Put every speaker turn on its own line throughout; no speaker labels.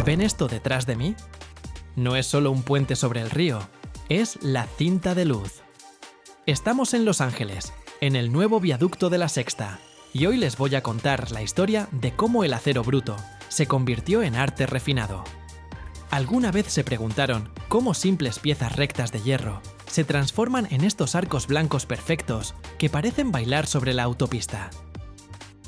¿Ven esto detrás de mí? No es solo un puente sobre el río, es la cinta de luz. Estamos en Los Ángeles, en el nuevo viaducto de la Sexta, y hoy les voy a contar la historia de cómo el acero bruto se convirtió en arte refinado. ¿Alguna vez se preguntaron cómo simples piezas rectas de hierro se transforman en estos arcos blancos perfectos que parecen bailar sobre la autopista?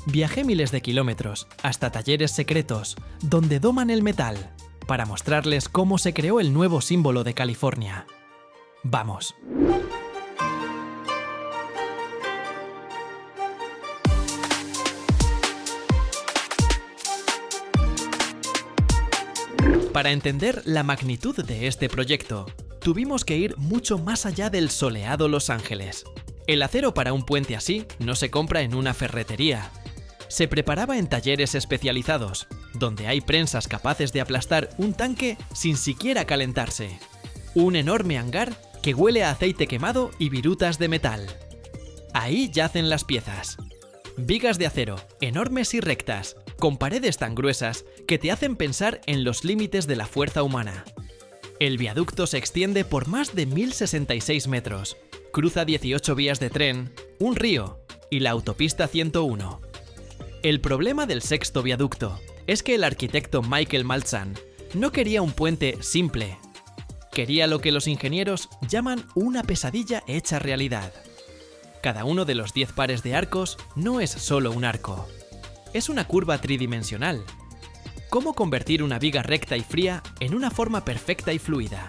Viajé miles de kilómetros hasta talleres secretos donde doman el metal para mostrarles cómo se creó el nuevo símbolo de California. ¡Vamos! Para entender la magnitud de este proyecto, tuvimos que ir mucho más allá del soleado Los Ángeles. El acero para un puente así no se compra en una ferretería. Se preparaba en talleres especializados, donde hay prensas capaces de aplastar un tanque sin siquiera calentarse. Un enorme hangar que huele a aceite quemado y virutas de metal. Ahí yacen las piezas. Vigas de acero, enormes y rectas, con paredes tan gruesas que te hacen pensar en los límites de la fuerza humana. El viaducto se extiende por más de 1066 metros, cruza 18 vías de tren, un río y la autopista 101. El problema del sexto viaducto es que el arquitecto Michael Maltzahn no quería un puente simple. Quería lo que los ingenieros llaman una pesadilla hecha realidad. Cada uno de los 10 pares de arcos no es solo un arco. Es una curva tridimensional. ¿Cómo convertir una viga recta y fría en una forma perfecta y fluida?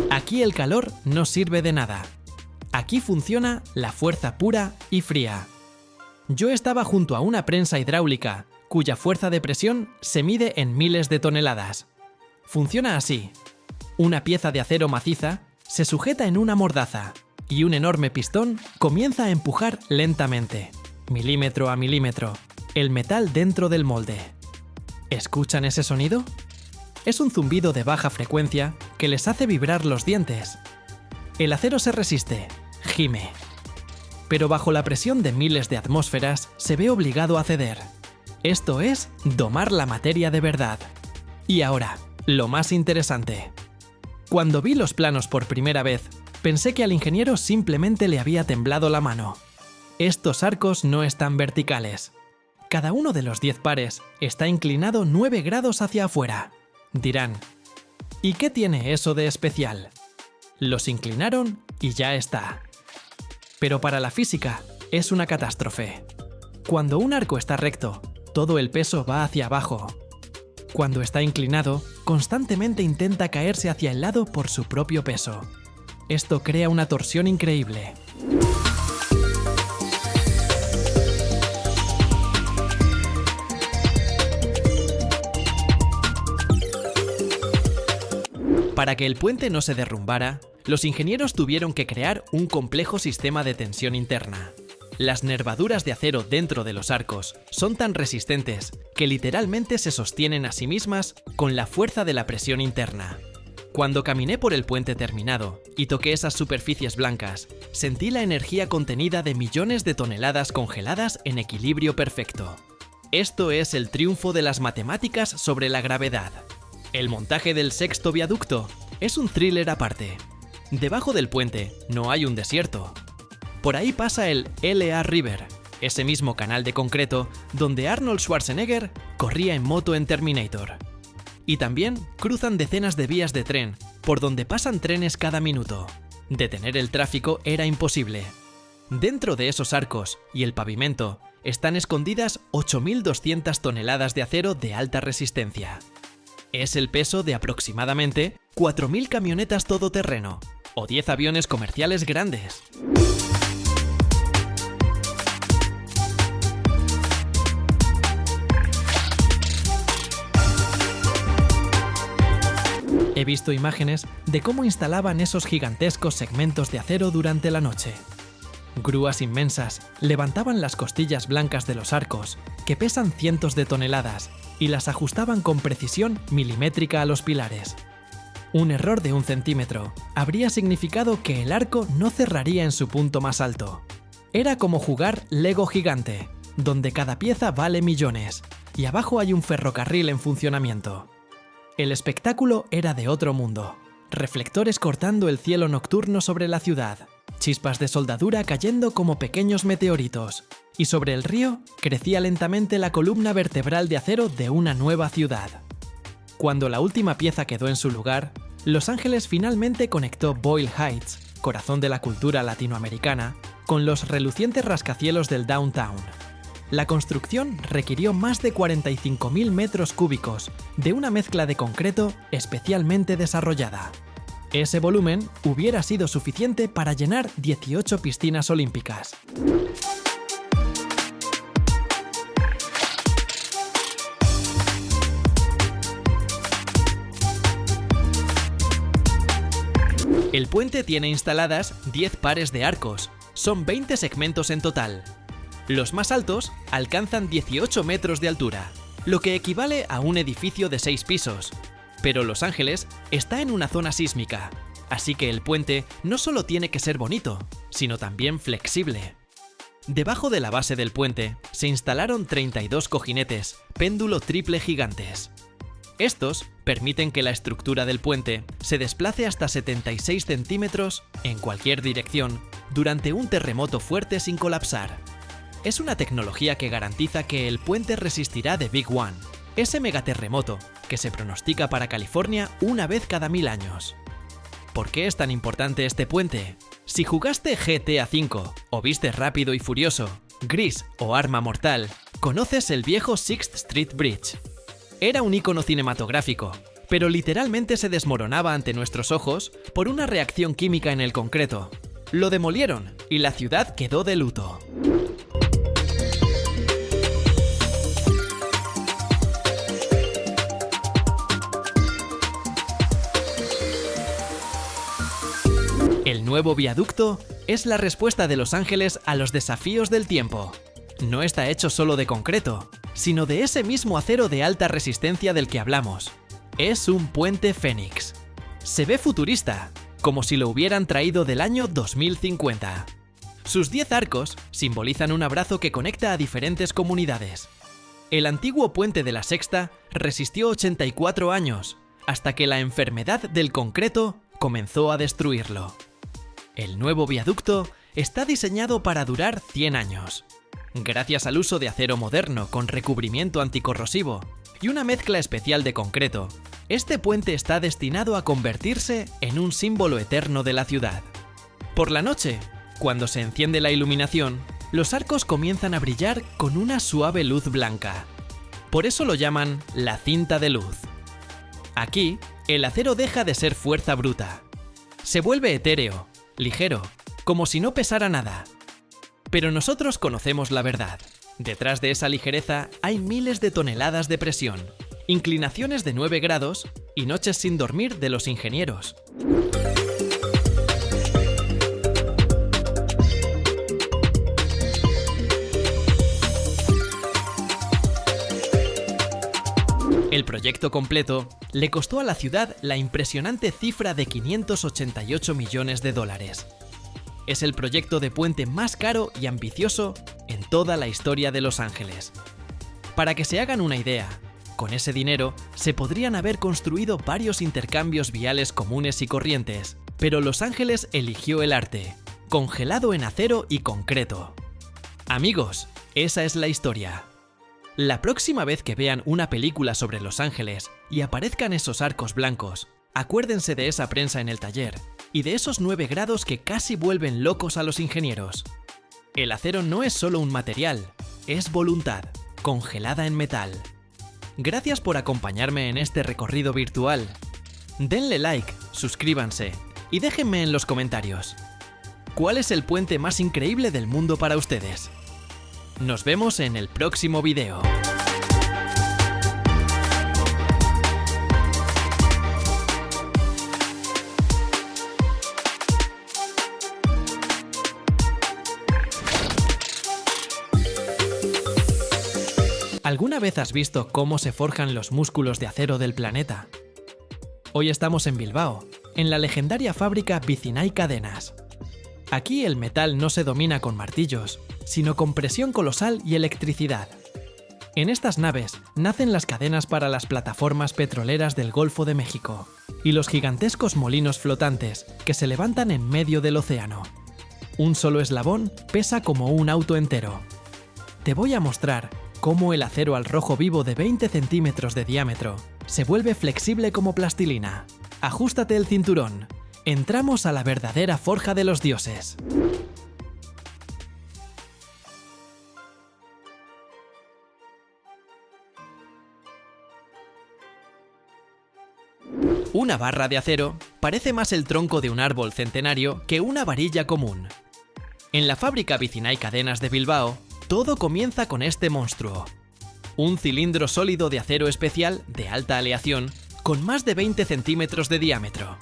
Aquí el calor no sirve de nada. Aquí funciona la fuerza pura y fría. Yo estaba junto a una prensa hidráulica, cuya fuerza de presión se mide en miles de toneladas. Funciona así. Una pieza de acero maciza se sujeta en una mordaza y un enorme pistón comienza a empujar lentamente, milímetro a milímetro, el metal dentro del molde. ¿Escuchan ese sonido? Es un zumbido de baja frecuencia que les hace vibrar los dientes. El acero se resiste, gime. Pero bajo la presión de miles de atmósferas se ve obligado a ceder. Esto es domar la materia de verdad. Y ahora, lo más interesante. Cuando vi los planos por primera vez, pensé que al ingeniero simplemente le había temblado la mano. Estos arcos no están verticales. Cada uno de los 10 pares está inclinado 9 grados hacia afuera. Dirán, ¿y qué tiene eso de especial? Los inclinaron y ya está. Pero para la física es una catástrofe. Cuando un arco está recto, todo el peso va hacia abajo. Cuando está inclinado, constantemente intenta caerse hacia el lado por su propio peso. Esto crea una torsión increíble. Para que el puente no se derrumbara, los ingenieros tuvieron que crear un complejo sistema de tensión interna. Las nervaduras de acero dentro de los arcos son tan resistentes que literalmente se sostienen a sí mismas con la fuerza de la presión interna. Cuando caminé por el puente terminado y toqué esas superficies blancas, sentí la energía contenida de millones de toneladas congeladas en equilibrio perfecto. Esto es el triunfo de las matemáticas sobre la gravedad. El montaje del sexto viaducto es un thriller aparte. Debajo del puente no hay un desierto. Por ahí pasa el L.A. River, ese mismo canal de concreto donde Arnold Schwarzenegger corría en moto en Terminator. Y también cruzan decenas de vías de tren, por donde pasan trenes cada minuto. Detener el tráfico era imposible. Dentro de esos arcos y el pavimento están escondidas 8.200 toneladas de acero de alta resistencia. Es el peso de aproximadamente 4.000 camionetas todoterreno o 10 aviones comerciales grandes. He visto imágenes de cómo instalaban esos gigantescos segmentos de acero durante la noche. Grúas inmensas levantaban las costillas blancas de los arcos, que pesan cientos de toneladas, y las ajustaban con precisión milimétrica a los pilares. Un error de 1 centímetro habría significado que el arco no cerraría en su punto más alto. Era como jugar Lego gigante, donde cada pieza vale millones, y abajo hay un ferrocarril en funcionamiento. El espectáculo era de otro mundo. Reflectores cortando el cielo nocturno sobre la ciudad, chispas de soldadura cayendo como pequeños meteoritos, y sobre el río crecía lentamente la columna vertebral de acero de una nueva ciudad. Cuando la última pieza quedó en su lugar, Los Ángeles finalmente conectó Boyle Heights, corazón de la cultura latinoamericana, con los relucientes rascacielos del downtown. La construcción requirió más de 45.000 metros cúbicos de una mezcla de concreto especialmente desarrollada. Ese volumen hubiera sido suficiente para llenar 18 piscinas olímpicas. El puente tiene instaladas 10 pares de arcos, son 20 segmentos en total. Los más altos alcanzan 18 metros de altura, lo que equivale a un edificio de 6 pisos. Pero Los Ángeles está en una zona sísmica, así que el puente no solo tiene que ser bonito, sino también flexible. Debajo de la base del puente se instalaron 32 cojinetes, péndulo triple gigantes. Estos permiten que la estructura del puente se desplace hasta 76 centímetros en cualquier dirección durante un terremoto fuerte sin colapsar. Es una tecnología que garantiza que el puente resistirá The Big One, ese megaterremoto que se pronostica para California una vez cada 1000 años. ¿Por qué es tan importante este puente? Si jugaste GTA V o viste Rápido y Furioso, Gris o Arma Mortal, conoces el viejo Sixth Street Bridge. Era un ícono cinematográfico, pero literalmente se desmoronaba ante nuestros ojos por una reacción química en el concreto. Lo demolieron y la ciudad quedó de luto. El nuevo viaducto es la respuesta de Los Ángeles a los desafíos del tiempo. No está hecho solo de concreto, sino de ese mismo acero de alta resistencia del que hablamos. Es un puente Fénix. Se ve futurista, como si lo hubieran traído del año 2050. Sus 10 arcos simbolizan un abrazo que conecta a diferentes comunidades. El antiguo puente de la Sexta resistió 84 años, hasta que la enfermedad del concreto comenzó a destruirlo. El nuevo viaducto está diseñado para durar 100 años. Gracias al uso de acero moderno con recubrimiento anticorrosivo y una mezcla especial de concreto, este puente está destinado a convertirse en un símbolo eterno de la ciudad. Por la noche, cuando se enciende la iluminación, los arcos comienzan a brillar con una suave luz blanca. Por eso lo llaman la cinta de luz. Aquí, el acero deja de ser fuerza bruta. Se vuelve etéreo, ligero, como si no pesara nada. Pero nosotros conocemos la verdad. Detrás de esa ligereza hay miles de toneladas de presión, inclinaciones de 9 grados y noches sin dormir de los ingenieros. El proyecto completo le costó a la ciudad la impresionante cifra de 588 millones de dólares. Es el proyecto de puente más caro y ambicioso en toda la historia de Los Ángeles. Para que se hagan una idea, con ese dinero se podrían haber construido varios intercambios viales comunes y corrientes, pero Los Ángeles eligió el arte, congelado en acero y concreto. Amigos, esa es la historia. La próxima vez que vean una película sobre Los Ángeles y aparezcan esos arcos blancos, acuérdense de esa prensa en el taller y de esos 9 grados que casi vuelven locos a los ingenieros. El acero no es solo un material, es voluntad, congelada en metal. Gracias por acompañarme en este recorrido virtual. Denle like, suscríbanse y déjenme en los comentarios. ¿Cuál es el puente más increíble del mundo para ustedes? Nos vemos en el próximo video. ¿Alguna vez has visto cómo se forjan los músculos de acero del planeta? Hoy estamos en Bilbao, en la legendaria fábrica Vicinay Cadenas. Aquí el metal no se domina con martillos, sino con presión colosal y electricidad. En estas naves nacen las cadenas para las plataformas petroleras del Golfo de México y los gigantescos molinos flotantes que se levantan en medio del océano. Un solo eslabón pesa como un auto entero. Te voy a mostrar cómo el acero al rojo vivo de 20 centímetros de diámetro se vuelve flexible como plastilina. Ajústate el cinturón. Entramos a la verdadera forja de los dioses. Una barra de acero parece más el tronco de un árbol centenario que una varilla común. En la fábrica Vicinay Cadenas de Bilbao, todo comienza con este monstruo. Un cilindro sólido de acero especial de alta aleación con más de 20 centímetros de diámetro.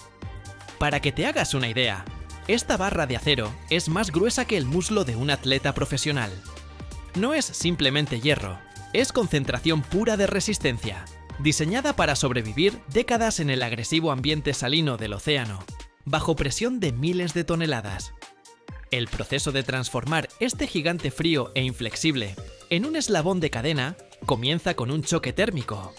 Para que te hagas una idea, esta barra de acero es más gruesa que el muslo de un atleta profesional. No es simplemente hierro, es concentración pura de resistencia, diseñada para sobrevivir décadas en el agresivo ambiente salino del océano, bajo presión de miles de toneladas. El proceso de transformar este gigante frío e inflexible en un eslabón de cadena comienza con un choque térmico.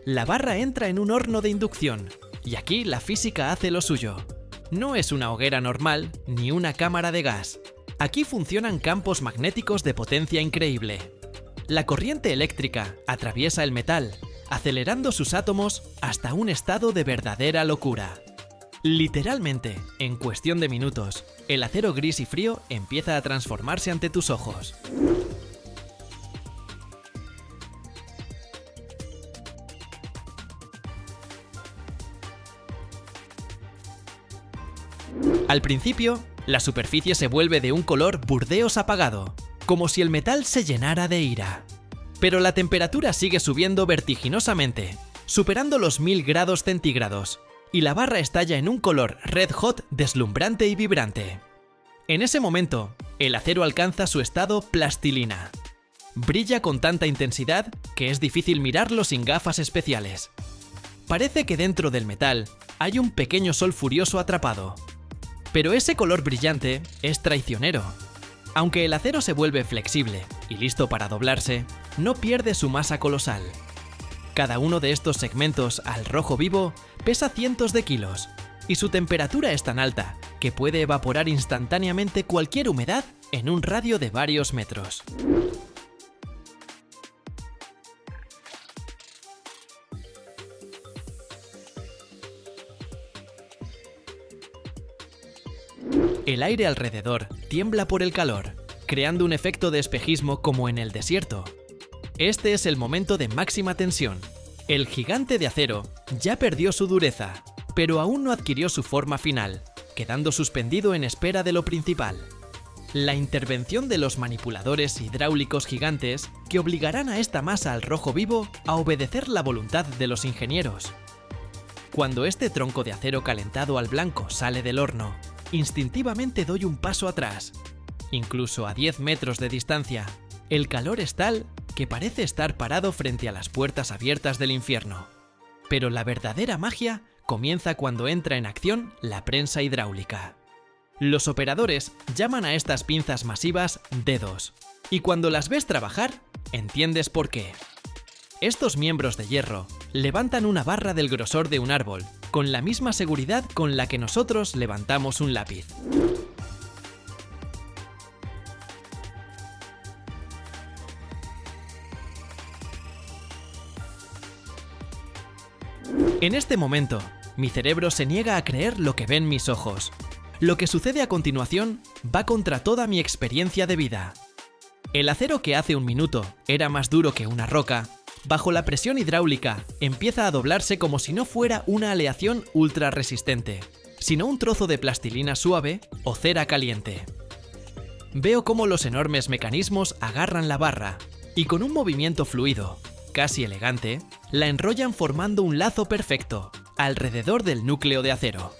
La barra entra en un horno de inducción, y aquí la física hace lo suyo. No es una hoguera normal ni una cámara de gas. Aquí funcionan campos magnéticos de potencia increíble. La corriente eléctrica atraviesa el metal, acelerando sus átomos hasta un estado de verdadera locura. Literalmente, en cuestión de minutos, el acero gris y frío empieza a transformarse ante tus ojos. Al principio, la superficie se vuelve de un color burdeos apagado, como si el metal se llenara de ira. Pero la temperatura sigue subiendo vertiginosamente, superando los 1000 grados centígrados, y la barra estalla en un color red hot deslumbrante y vibrante. En ese momento, el acero alcanza su estado plastilina. Brilla con tanta intensidad que es difícil mirarlo sin gafas especiales. Parece que dentro del metal hay un pequeño sol furioso atrapado. Pero ese color brillante es traicionero. Aunque el acero se vuelve flexible y listo para doblarse, no pierde su masa colosal. Cada uno de estos segmentos al rojo vivo pesa cientos de kilos, y su temperatura es tan alta que puede evaporar instantáneamente cualquier humedad en un radio de varios metros. El aire alrededor tiembla por el calor, creando un efecto de espejismo como en el desierto. Este es el momento de máxima tensión. El gigante de acero ya perdió su dureza, pero aún no adquirió su forma final, quedando suspendido en espera de lo principal: la intervención de los manipuladores hidráulicos gigantes que obligarán a esta masa al rojo vivo a obedecer la voluntad de los ingenieros. Cuando este tronco de acero calentado al blanco sale del horno, instintivamente doy un paso atrás. Incluso a 10 metros de distancia, el calor es tal que parece estar parado frente a las puertas abiertas del infierno. Pero la verdadera magia comienza cuando entra en acción la prensa hidráulica. Los operadores llaman a estas pinzas masivas dedos, y cuando las ves trabajar, entiendes por qué. Estos miembros de hierro levantan una barra del grosor de un árbol, con la misma seguridad con la que nosotros levantamos un lápiz. En este momento, mi cerebro se niega a creer lo que ven mis ojos. Lo que sucede a continuación va contra toda mi experiencia de vida. El acero que hace un minuto era más duro que una roca, bajo la presión hidráulica empieza a doblarse como si no fuera una aleación ultra resistente, sino un trozo de plastilina suave o cera caliente. Veo cómo los enormes mecanismos agarran la barra y con un movimiento fluido, casi elegante, la enrollan formando un lazo perfecto alrededor del núcleo de acero.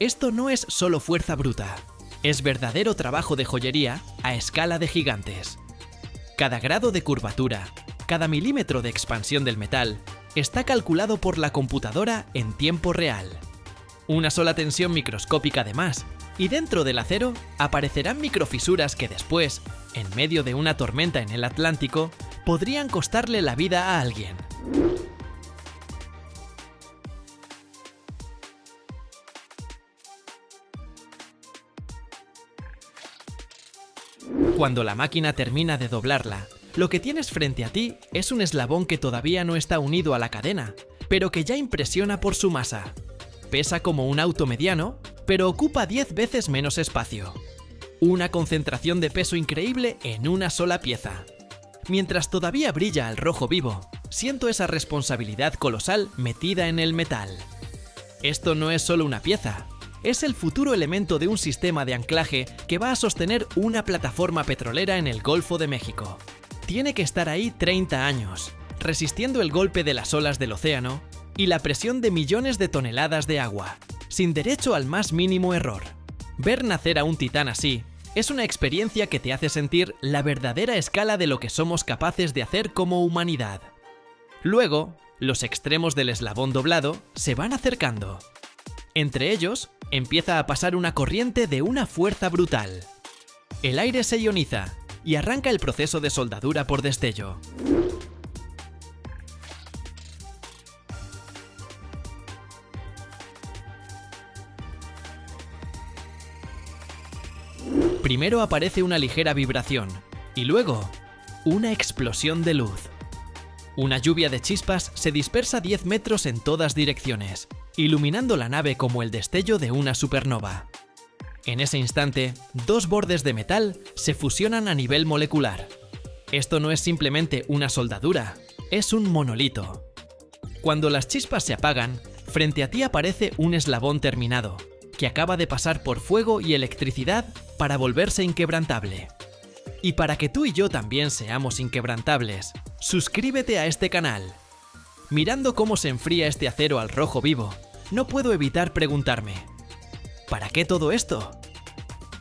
Esto no es solo fuerza bruta, es verdadero trabajo de joyería a escala de gigantes. Cada grado de curvatura, cada milímetro de expansión del metal está calculado por la computadora en tiempo real. Una sola tensión microscópica de más Y dentro del acero aparecerán microfisuras que después, en medio de una tormenta en el Atlántico, podrían costarle la vida a alguien. Cuando la máquina termina de doblarla, lo que tienes frente a ti es un eslabón que todavía no está unido a la cadena, pero que ya impresiona por su masa. Pesa como un auto mediano, pero ocupa 10 veces menos espacio. Una concentración de peso increíble en una sola pieza. Mientras todavía brilla al rojo vivo, siento esa responsabilidad colosal metida en el metal. Esto no es solo una pieza. Es el futuro elemento de un sistema de anclaje que va a sostener una plataforma petrolera en el Golfo de México. Tiene que estar ahí 30 años, resistiendo el golpe de las olas del océano y la presión de millones de toneladas de agua, sin derecho al más mínimo error. Ver nacer a un titán así es una experiencia que te hace sentir la verdadera escala de lo que somos capaces de hacer como humanidad. Luego, los extremos del eslabón doblado se van acercando. Entre ellos, empieza a pasar una corriente de una fuerza brutal. El aire se ioniza y arranca el proceso de soldadura por destello. Primero aparece una ligera vibración y luego una explosión de luz. Una lluvia de chispas se dispersa 10 metros en todas direcciones, iluminando la nave como el destello de una supernova. En ese instante, dos bordes de metal se fusionan a nivel molecular. Esto no es simplemente una soldadura, es un monolito. Cuando las chispas se apagan, frente a ti aparece un eslabón terminado, que acaba de pasar por fuego y electricidad para volverse inquebrantable. Y para que tú y yo también seamos inquebrantables, suscríbete a este canal. Mirando cómo se enfría este acero al rojo vivo, no puedo evitar preguntarme, ¿para qué todo esto?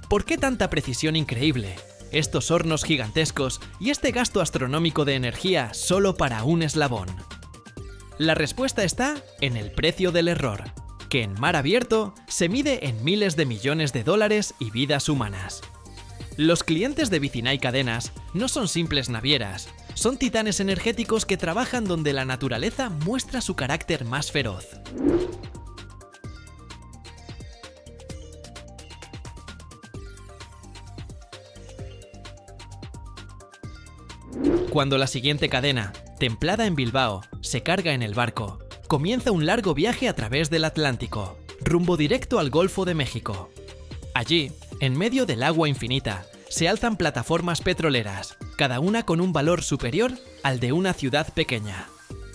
¿Por qué tanta precisión increíble, estos hornos gigantescos y este gasto astronómico de energía solo para un eslabón? La respuesta está en el precio del error, que en mar abierto se mide en miles de millones de dólares y vidas humanas. Los clientes de Vicinay Cadenas no son simples navieras, son titanes energéticos que trabajan donde la naturaleza muestra su carácter más feroz. Cuando la siguiente cadena, templada en Bilbao, se carga en el barco, comienza un largo viaje a través del Atlántico, rumbo directo al Golfo de México. Allí, en medio del agua infinita, se alzan plataformas petroleras, cada una con un valor superior al de una ciudad pequeña.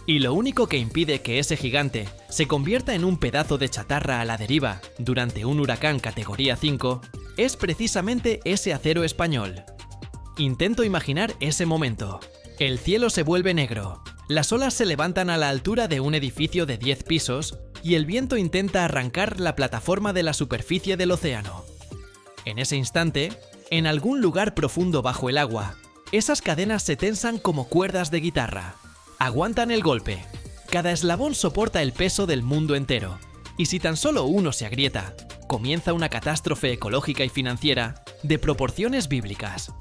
Y lo único que impide que ese gigante se convierta en un pedazo de chatarra a la deriva durante un huracán categoría 5 es precisamente ese acero español. Intento imaginar ese momento. El cielo se vuelve negro, las olas se levantan a la altura de un edificio de 10 pisos y el viento intenta arrancar la plataforma de la superficie del océano. En ese instante, en algún lugar profundo bajo el agua, esas cadenas se tensan como cuerdas de guitarra. Aguantan el golpe. Cada eslabón soporta el peso del mundo entero. Y si tan solo uno se agrieta, comienza una catástrofe ecológica y financiera de proporciones bíblicas.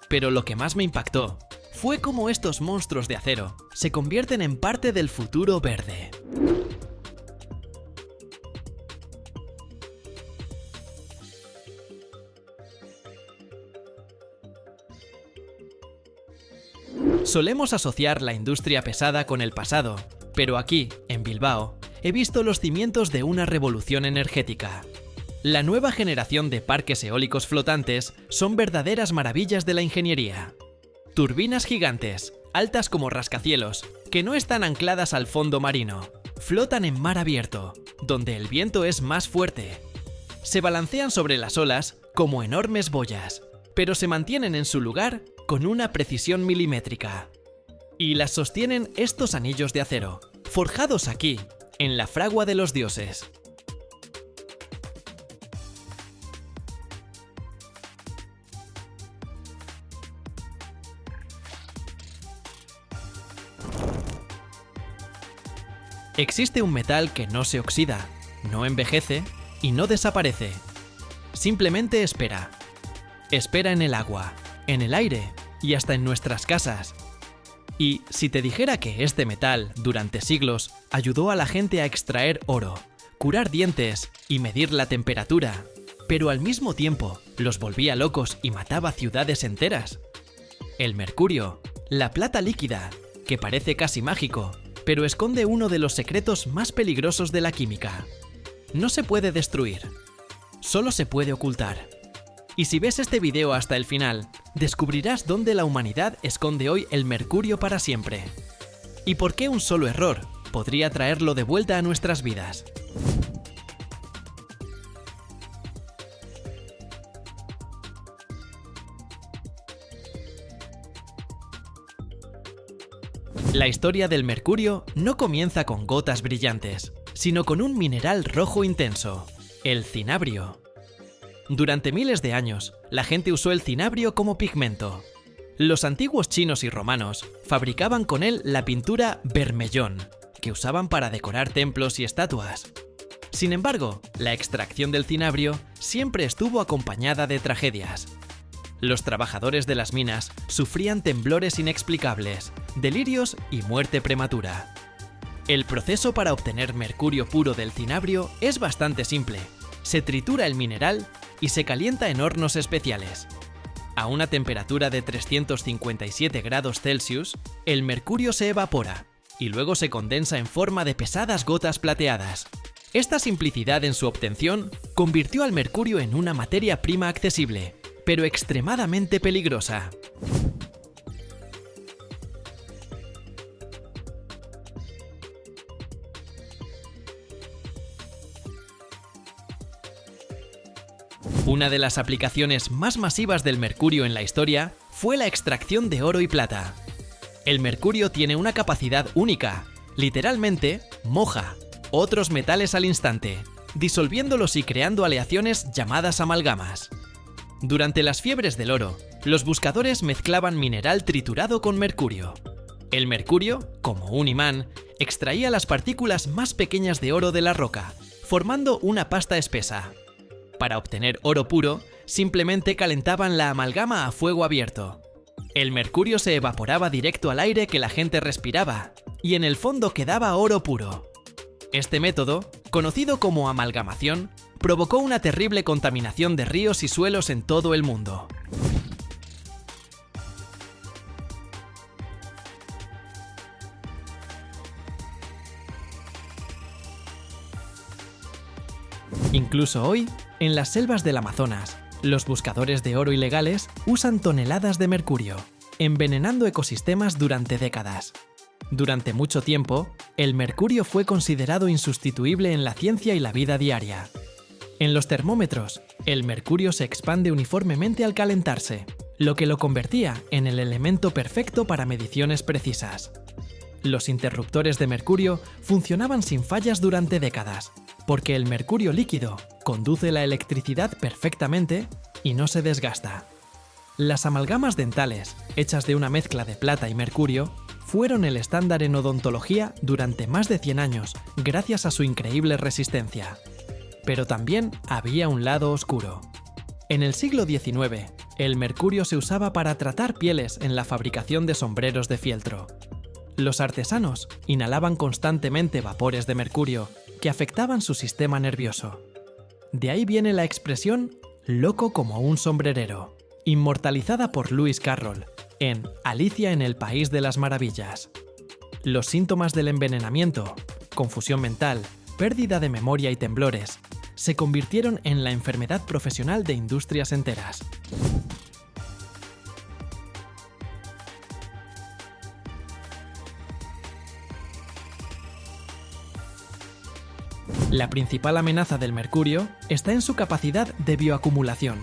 Pero lo que más me impactó fue cómo estos monstruos de acero se convierten en parte del futuro verde. Solemos asociar la industria pesada con el pasado, pero aquí, en Bilbao, he visto los cimientos de una revolución energética. La nueva generación de parques eólicos flotantes son verdaderas maravillas de la ingeniería. Turbinas gigantes, altas como rascacielos, que no están ancladas al fondo marino, flotan en mar abierto, donde el viento es más fuerte. Se balancean sobre las olas como enormes boyas, pero se mantienen en su lugar con una precisión milimétrica. Y las sostienen estos anillos de acero, forjados aquí, en la fragua de los dioses. Existe un metal que no se oxida, no envejece y no desaparece. Simplemente espera. Espera en el agua, en el aire y hasta en nuestras casas. Y si te dijera que este metal, durante siglos, ayudó a la gente a extraer oro, curar dientes y medir la temperatura, pero al mismo tiempo los volvía locos y mataba ciudades enteras. El mercurio, la plata líquida, que parece casi mágico, pero esconde uno de los secretos más peligrosos de la química. No se puede destruir, solo se puede ocultar. Y si ves este video hasta el final, descubrirás dónde la humanidad esconde hoy el mercurio para siempre. Y por qué un solo error podría traerlo de vuelta a nuestras vidas. La historia del mercurio no comienza con gotas brillantes, sino con un mineral rojo intenso, el cinabrio. Durante miles de años, la gente usó el cinabrio como pigmento. Los antiguos chinos y romanos fabricaban con él la pintura vermellón, que usaban para decorar templos y estatuas. Sin embargo, la extracción del cinabrio siempre estuvo acompañada de tragedias. Los trabajadores de las minas sufrían temblores inexplicables, delirios y muerte prematura. El proceso para obtener mercurio puro del cinabrio es bastante simple. Se tritura el mineral y se calienta en hornos especiales. A una temperatura de 357 grados Celsius, el mercurio se evapora y luego se condensa en forma de pesadas gotas plateadas. Esta simplicidad en su obtención convirtió al mercurio en una materia prima accesible, pero extremadamente peligrosa. Una de las aplicaciones más masivas del mercurio en la historia fue la extracción de oro y plata. El mercurio tiene una capacidad única, literalmente moja otros metales al instante, disolviéndolos y creando aleaciones llamadas amalgamas. Durante las fiebres del oro, los buscadores mezclaban mineral triturado con mercurio. El mercurio, como un imán, extraía las partículas más pequeñas de oro de la roca, formando una pasta espesa. Para obtener oro puro, simplemente calentaban la amalgama a fuego abierto. El mercurio se evaporaba directo al aire que la gente respiraba, y en el fondo quedaba oro puro. Este método, conocido como amalgamación, provocó una terrible contaminación de ríos y suelos en todo el mundo. Incluso hoy, en las selvas del Amazonas, los buscadores de oro ilegales usan toneladas de mercurio, envenenando ecosistemas durante décadas. Durante mucho tiempo, el mercurio fue considerado insustituible en la ciencia y la vida diaria. En los termómetros, el mercurio se expande uniformemente al calentarse, lo que lo convertía en el elemento perfecto para mediciones precisas. Los interruptores de mercurio funcionaban sin fallas durante décadas, porque el mercurio líquido conduce la electricidad perfectamente y no se desgasta. Las amalgamas dentales, hechas de una mezcla de plata y mercurio, fueron el estándar en odontología durante más de 100 años gracias a su increíble resistencia. Pero también había un lado oscuro. En el siglo XIX, el mercurio se usaba para tratar pieles en la fabricación de sombreros de fieltro. Los artesanos inhalaban constantemente vapores de mercurio que afectaban su sistema nervioso. De ahí viene la expresión «loco como un sombrerero», inmortalizada por Lewis Carroll en Alicia en el País de las Maravillas. Los síntomas del envenenamiento, confusión mental, pérdida de memoria y temblores, se convirtieron en la enfermedad profesional de industrias enteras. La principal amenaza del mercurio está en su capacidad de bioacumulación.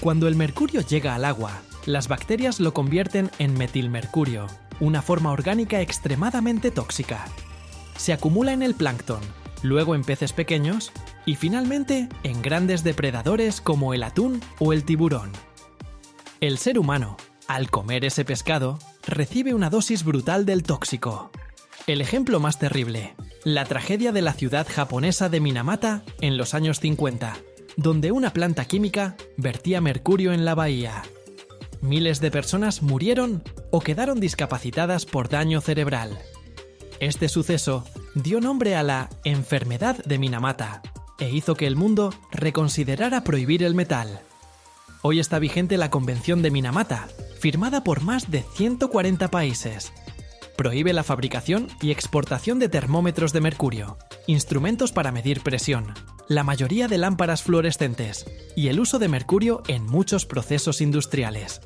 Cuando el mercurio llega al agua, las bacterias lo convierten en metilmercurio, una forma orgánica extremadamente tóxica. Se acumula en el plancton, luego en peces pequeños y finalmente en grandes depredadores como el atún o el tiburón. El ser humano, al comer ese pescado, recibe una dosis brutal del tóxico. El ejemplo más terrible, la tragedia de la ciudad japonesa de Minamata en los años 50, donde una planta química vertía mercurio en la bahía. Miles de personas murieron o quedaron discapacitadas por daño cerebral. Este suceso dio nombre a la enfermedad de Minamata e hizo que el mundo reconsiderara prohibir el metal. Hoy está vigente la Convención de Minamata, firmada por más de 140 países. Prohíbe la fabricación y exportación de termómetros de mercurio, instrumentos para medir presión, la mayoría de lámparas fluorescentes y el uso de mercurio en muchos procesos industriales.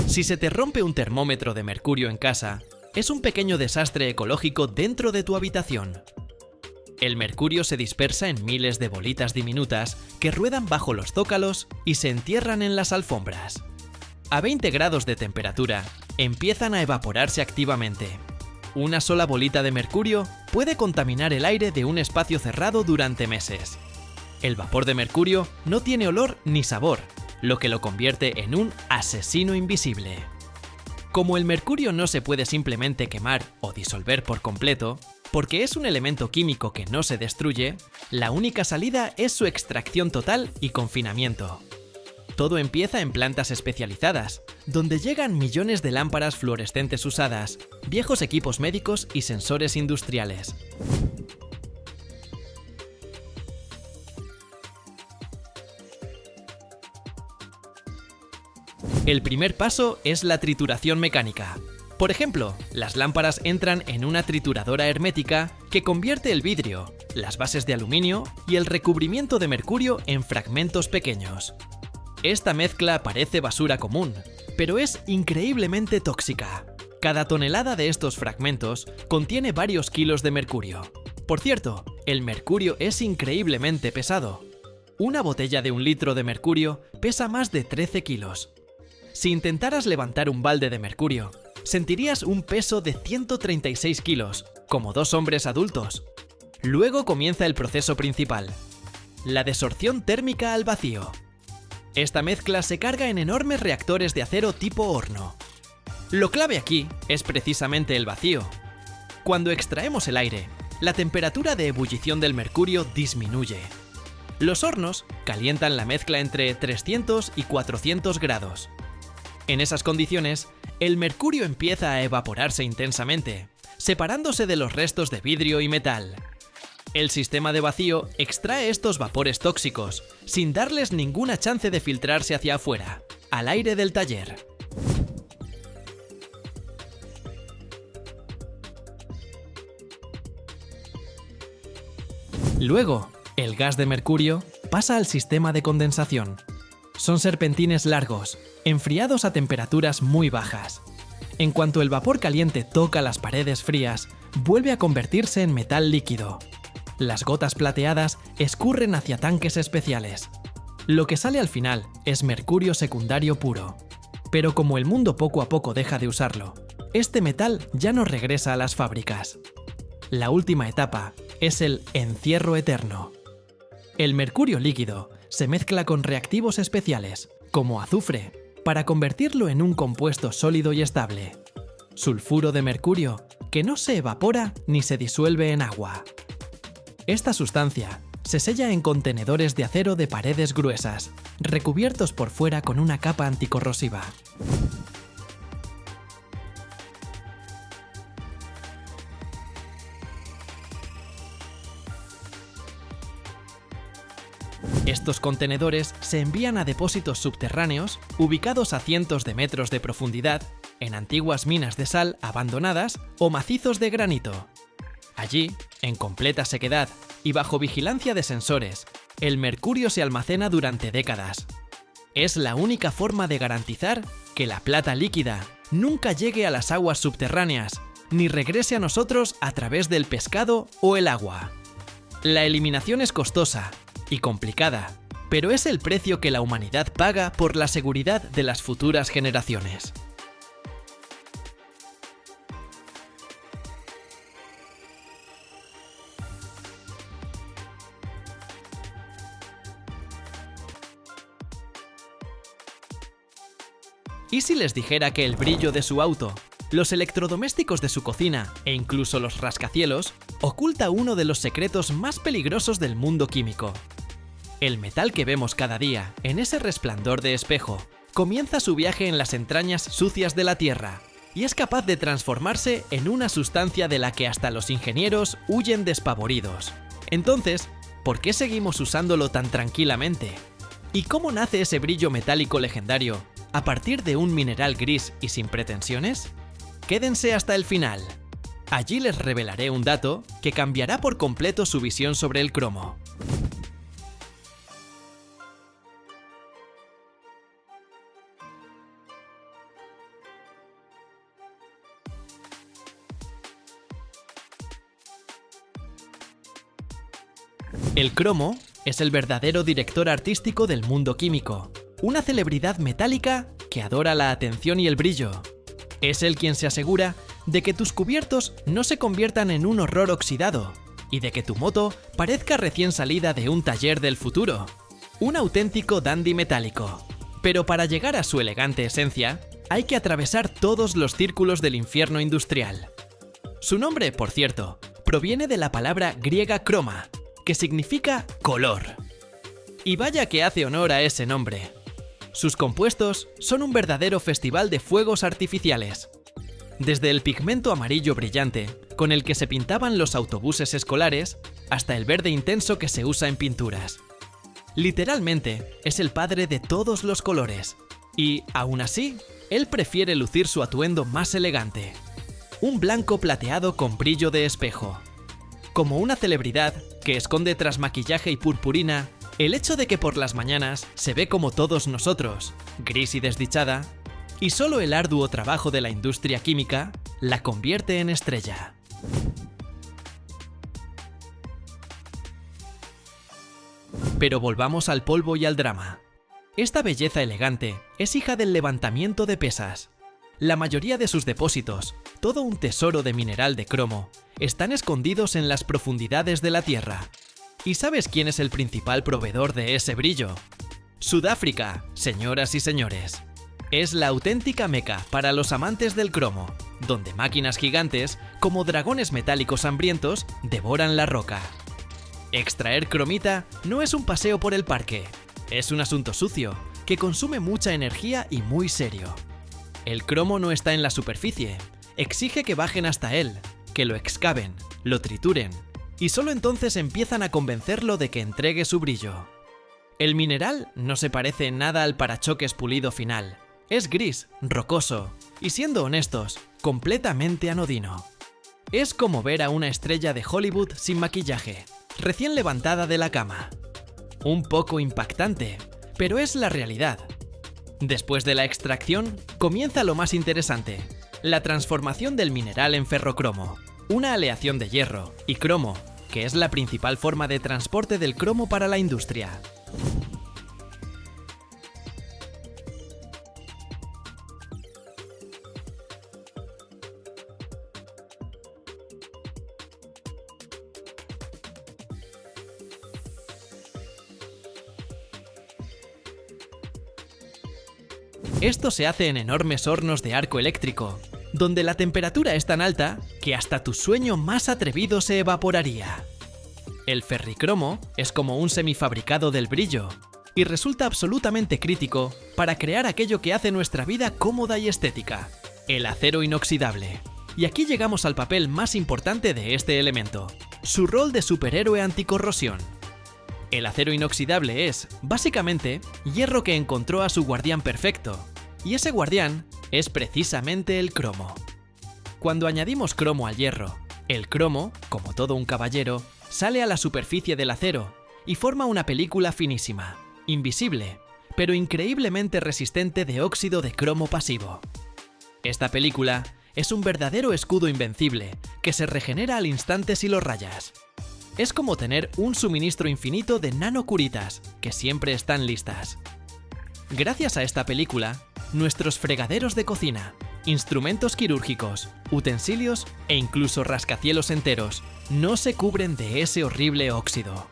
Si se te rompe un termómetro de mercurio en casa, es un pequeño desastre ecológico dentro de tu habitación. El mercurio se dispersa en miles de bolitas diminutas que ruedan bajo los zócalos y se entierran en las alfombras. A 20 grados de temperatura, empiezan a evaporarse activamente. Una sola bolita de mercurio puede contaminar el aire de un espacio cerrado durante meses. El vapor de mercurio no tiene olor ni sabor, lo que lo convierte en un asesino invisible. Como el mercurio no se puede simplemente quemar o disolver por completo, porque es un elemento químico que no se destruye, la única salida es su extracción total y confinamiento. Todo empieza en plantas especializadas, donde llegan millones de lámparas fluorescentes usadas, viejos equipos médicos y sensores industriales. El primer paso es la trituración mecánica. Por ejemplo, las lámparas entran en una trituradora hermética que convierte el vidrio, las bases de aluminio y el recubrimiento de mercurio en fragmentos pequeños. Esta mezcla parece basura común, pero es increíblemente tóxica. Cada tonelada de estos fragmentos contiene varios kilos de mercurio. Por cierto, el mercurio es increíblemente pesado. Una botella de 1 litro de mercurio pesa más de 13 kilos. Si intentaras levantar un balde de mercurio, sentirías un peso de 136 kilos, como 2 hombres adultos. Luego comienza el proceso principal, la desorción térmica al vacío. Esta mezcla se carga en enormes reactores de acero tipo horno. Lo clave aquí es precisamente el vacío. Cuando extraemos el aire, la temperatura de ebullición del mercurio disminuye. Los hornos calientan la mezcla entre 300 y 400 grados. En esas condiciones, el mercurio empieza a evaporarse intensamente, separándose de los restos de vidrio y metal. El sistema de vacío extrae estos vapores tóxicos, sin darles ninguna chance de filtrarse hacia afuera, al aire del taller. Luego, el gas de mercurio pasa al sistema de condensación. Son serpentines largos, enfriados a temperaturas muy bajas. En cuanto el vapor caliente toca las paredes frías, vuelve a convertirse en metal líquido. Las gotas plateadas escurren hacia tanques especiales. Lo que sale al final es mercurio secundario puro. Pero como el mundo poco a poco deja de usarlo, este metal ya no regresa a las fábricas. La última etapa es el encierro eterno. El mercurio líquido se mezcla con reactivos especiales, como azufre, para convertirlo en un compuesto sólido y estable. Sulfuro de mercurio, que no se evapora ni se disuelve en agua. Esta sustancia se sella en contenedores de acero de paredes gruesas, recubiertos por fuera con una capa anticorrosiva. Estos contenedores se envían a depósitos subterráneos ubicados a cientos de metros de profundidad, en antiguas minas de sal abandonadas o macizos de granito. Allí, en completa sequedad y bajo vigilancia de sensores, el mercurio se almacena durante décadas. Es la única forma de garantizar que la plata líquida nunca llegue a las aguas subterráneas, ni regrese a nosotros a través del pescado o el agua. La eliminación es costosa y complicada, pero es el precio que la humanidad paga por la seguridad de las futuras generaciones. ¿Y si les dijera que el brillo de su auto, los electrodomésticos de su cocina e incluso los rascacielos oculta uno de los secretos más peligrosos del mundo químico? El metal que vemos cada día, en ese resplandor de espejo, comienza su viaje en las entrañas sucias de la Tierra y es capaz de transformarse en una sustancia de la que hasta los ingenieros huyen despavoridos. Entonces, ¿por qué seguimos usándolo tan tranquilamente? ¿Y cómo nace ese brillo metálico legendario a partir de un mineral gris y sin pretensiones? Quédense hasta el final. Allí les revelaré un dato que cambiará por completo su visión sobre el cromo. El cromo es el verdadero director artístico del mundo químico, una celebridad metálica que adora la atención y el brillo. Es él quien se asegura de que tus cubiertos no se conviertan en un horror oxidado y de que tu moto parezca recién salida de un taller del futuro. Un auténtico dandy metálico. Pero para llegar a su elegante esencia, hay que atravesar todos los círculos del infierno industrial. Su nombre, por cierto, proviene de la palabra griega croma, que significa color. Y vaya que hace honor a ese nombre. Sus compuestos son un verdadero festival de fuegos artificiales. Desde el pigmento amarillo brillante, con el que se pintaban los autobuses escolares, hasta el verde intenso que se usa en pinturas. Literalmente, es el padre de todos los colores. Y, aún así, él prefiere lucir su atuendo más elegante. Un blanco plateado con brillo de espejo. Como una celebridad que esconde tras maquillaje y purpurina el hecho de que por las mañanas se ve como todos nosotros, gris y desdichada, y solo el arduo trabajo de la industria química la convierte en estrella. Pero volvamos al polvo y al drama. Esta belleza elegante es hija del levantamiento de pesas. La mayoría de sus depósitos, todo un tesoro de mineral de cromo, están escondidos en las profundidades de la Tierra. ¿Y sabes quién es el principal proveedor de ese brillo? Sudáfrica, señoras y señores. Es la auténtica meca para los amantes del cromo, donde máquinas gigantes, como dragones metálicos hambrientos, devoran la roca. Extraer cromita no es un paseo por el parque, es un asunto sucio, que consume mucha energía y muy serio. El cromo no está en la superficie, exige que bajen hasta él, que lo excaven, lo trituren, y solo entonces empiezan a convencerlo de que entregue su brillo. El mineral no se parece en nada al parachoques pulido final. Es gris, rocoso, y siendo honestos, completamente anodino. Es como ver a una estrella de Hollywood sin maquillaje, recién levantada de la cama. Un poco impactante, pero es la realidad. Después de la extracción, comienza lo más interesante, la transformación del mineral en ferrocromo, una aleación de hierro y cromo, que es la principal forma de transporte del cromo para la industria. Esto se hace en enormes hornos de arco eléctrico, donde la temperatura es tan alta que hasta tu sueño más atrevido se evaporaría. El ferricromo es como un semifabricado del brillo, y resulta absolutamente crítico para crear aquello que hace nuestra vida cómoda y estética, el acero inoxidable. Y aquí llegamos al papel más importante de este elemento, su rol de superhéroe anticorrosión. El acero inoxidable es, básicamente, hierro que encontró a su guardián perfecto, y ese guardián es precisamente el cromo. Cuando añadimos cromo al hierro, el cromo, como todo un caballero, sale a la superficie del acero y forma una película finísima, invisible, pero increíblemente resistente de óxido de cromo pasivo. Esta película es un verdadero escudo invencible que se regenera al instante si lo rayas. Es como tener un suministro infinito de nanocuritas que siempre están listas. Gracias a esta película, nuestros fregaderos de cocina, instrumentos quirúrgicos, utensilios e incluso rascacielos enteros no se cubren de ese horrible óxido.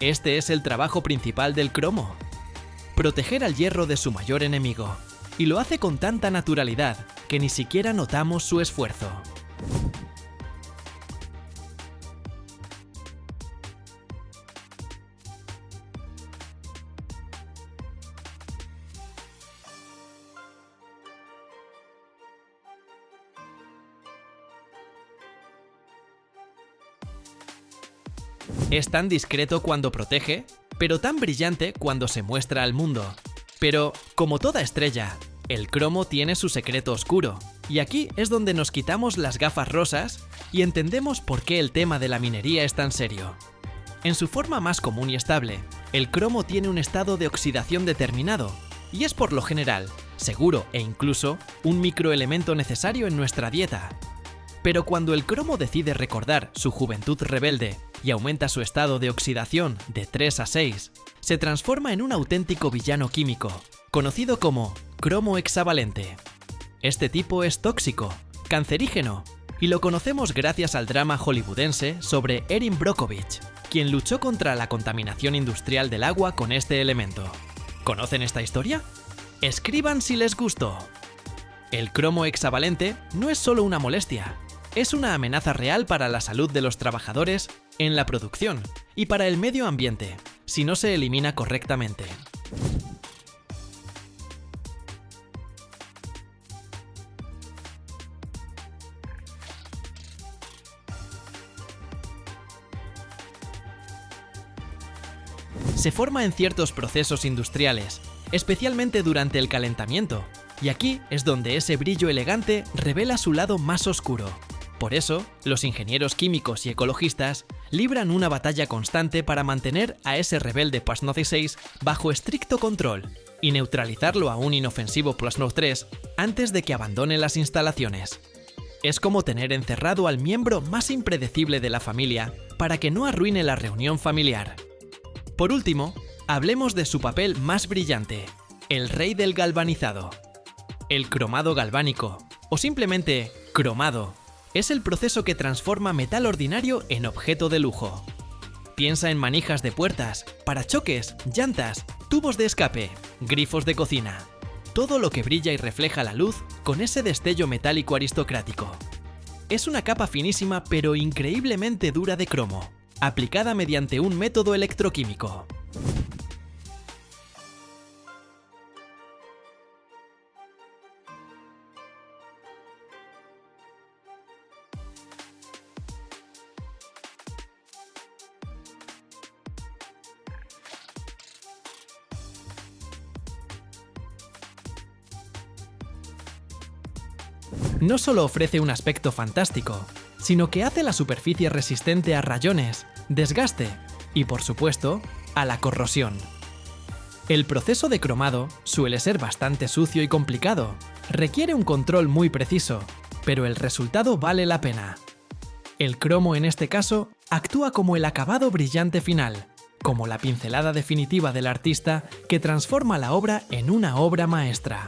Este es el trabajo principal del cromo: proteger al hierro de su mayor enemigo, y lo hace con tanta naturalidad que ni siquiera notamos su esfuerzo. Es tan discreto cuando protege, pero tan brillante cuando se muestra al mundo. Pero, como toda estrella, el cromo tiene su secreto oscuro, y aquí es donde nos quitamos las gafas rosas y entendemos por qué el tema de la minería es tan serio. En su forma más común y estable, el cromo tiene un estado de oxidación determinado, y es por lo general, seguro e incluso, un microelemento necesario en nuestra dieta. Pero cuando el cromo decide recordar su juventud rebelde y aumenta su estado de oxidación de 3 a 6, se transforma en un auténtico villano químico, conocido como cromo hexavalente. Este tipo es tóxico, cancerígeno, y lo conocemos gracias al drama hollywoodense sobre Erin Brockovich, quien luchó contra la contaminación industrial del agua con este elemento. ¿Conocen esta historia? Escriban si les gustó. El cromo hexavalente no es solo una molestia, es una amenaza real para la salud de los trabajadores en la producción y para el medio ambiente, si no se elimina correctamente. Se forma en ciertos procesos industriales, especialmente durante el calentamiento, y aquí es donde ese brillo elegante revela su lado más oscuro. Por eso, los ingenieros químicos y ecologistas libran una batalla constante para mantener a ese rebelde Plasnode 6 bajo estricto control y neutralizarlo a un inofensivo Plasnode 3 antes de que abandone las instalaciones. Es como tener encerrado al miembro más impredecible de la familia para que no arruine la reunión familiar. Por último, hablemos de su papel más brillante, el rey del galvanizado. El cromado galvánico, o simplemente cromado, es el proceso que transforma metal ordinario en objeto de lujo. Piensa en manijas de puertas, parachoques, llantas, tubos de escape, grifos de cocina. Todo lo que brilla y refleja la luz con ese destello metálico aristocrático. Es una capa finísima pero increíblemente dura de cromo, aplicada mediante un método electroquímico. No solo ofrece un aspecto fantástico, sino que hace la superficie resistente a rayones, desgaste y, por supuesto, a la corrosión. El proceso de cromado suele ser bastante sucio y complicado, requiere un control muy preciso, pero el resultado vale la pena. El cromo en este caso actúa como el acabado brillante final, como la pincelada definitiva del artista que transforma la obra en una obra maestra.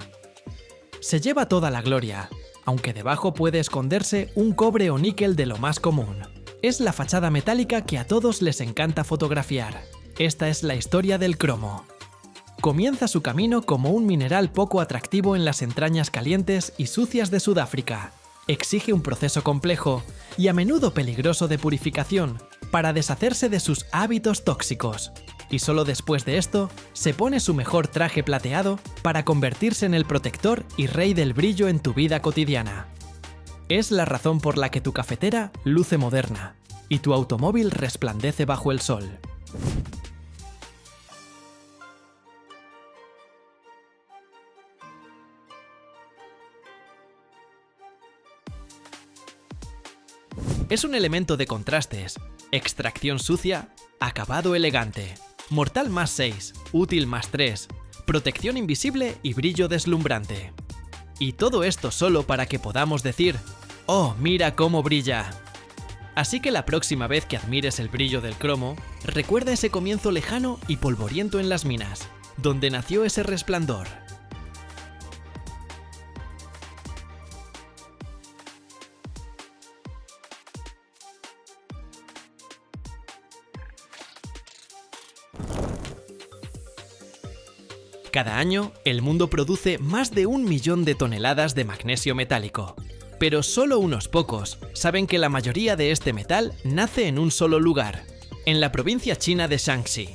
Se lleva toda la gloria, aunque debajo puede esconderse un cobre o níquel de lo más común. Es la fachada metálica que a todos les encanta fotografiar. Esta es la historia del cromo. Comienza su camino como un mineral poco atractivo en las entrañas calientes y sucias de Sudáfrica. Exige un proceso complejo y a menudo peligroso de purificación para deshacerse de sus hábitos tóxicos. Y solo después de esto, se pone su mejor traje plateado para convertirse en el protector y rey del brillo en tu vida cotidiana. Es la razón por la que tu cafetera luce moderna y tu automóvil resplandece bajo el sol. Es un elemento de contrastes, extracción sucia, acabado elegante, mortal más 6, útil más 3, protección invisible y brillo deslumbrante. Y todo esto solo para que podamos decir, ¡oh, mira cómo brilla! Así que la próxima vez que admires el brillo del cromo, recuerda ese comienzo lejano y polvoriento en las minas, donde nació ese resplandor. Cada año, el mundo produce más de 1 millón de toneladas de magnesio metálico. Pero solo unos pocos saben que la mayoría de este metal nace en un solo lugar, en la provincia china de Shanxi.